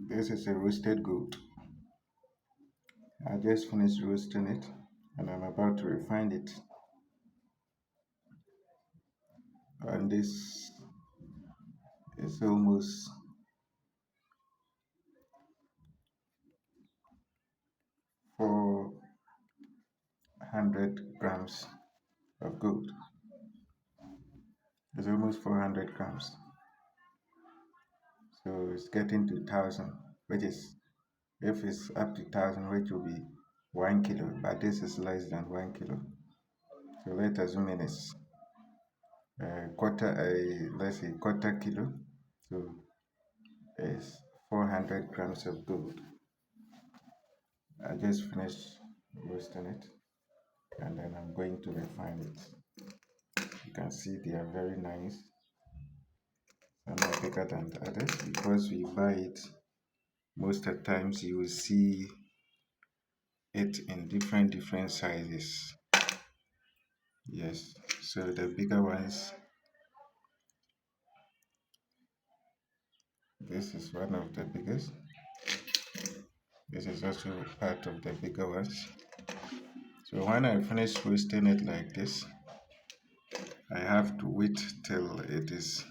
This is a roasted goat. I just finished roasting it and I'm about to refine it. And this is almost 400 grams of goat. It's almost 400 grams. So it's getting to 1000, which is, if it's up to 1000, which will be 1 kilo, but this is less than 1 kilo. So let's assume it is let's say quarter kilo. So it's 400 grams of gold. I just finished roasting it and then I'm going to refine it. You can see they are very nice. Some are bigger than the others because we buy it. Most of the times you will see it in different sizes. Yes, so the bigger ones, this is one of the biggest. This is also part of the bigger ones. So when I finish roasting it like this, I have to wait till it is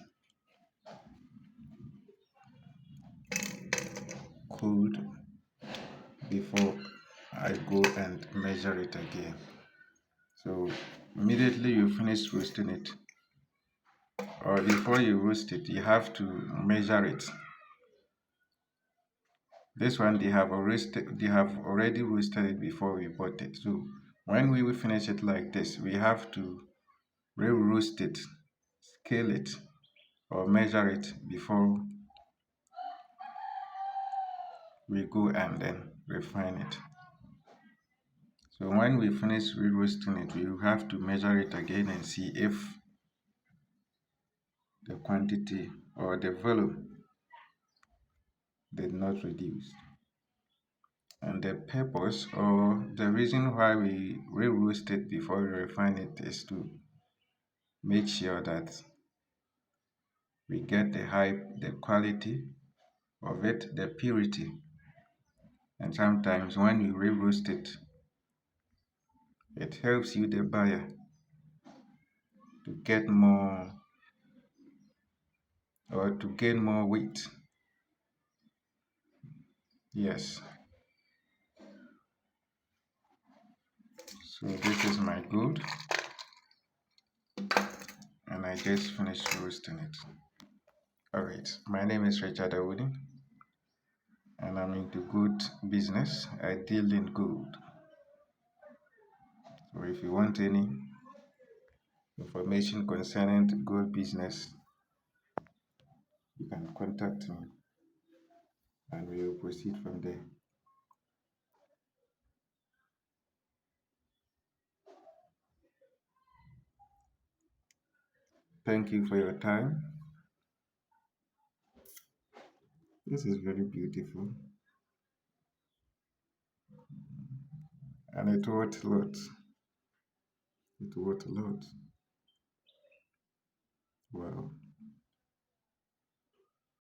cooled before I go and measure it again. So immediately you finish roasting it, or before you roast it, you have to measure it. This one they have already roasted it before we bought it. So when we will finish it like this, we have to re-roast it, scale it, or measure it before we go and then refine it. So when we finish re-roasting it, we will have to measure it again and see if the quantity or the volume did not reduce. And the purpose or the reason why we re-roast it before we refine it is to make sure that we get the quality of it, the purity. And sometimes when you re-roast it, it helps you, the buyer, to get more or to gain more weight. Yes. So this is my gold and I just finished roasting it. Alright, my name is Richard Awuni and I'm into gold business. I deal in gold. So if you want any information concerning the gold business, you can contact me and we will proceed from there. Thank you for your time. This is very beautiful and it worth a lot. It worth a lot. Wow.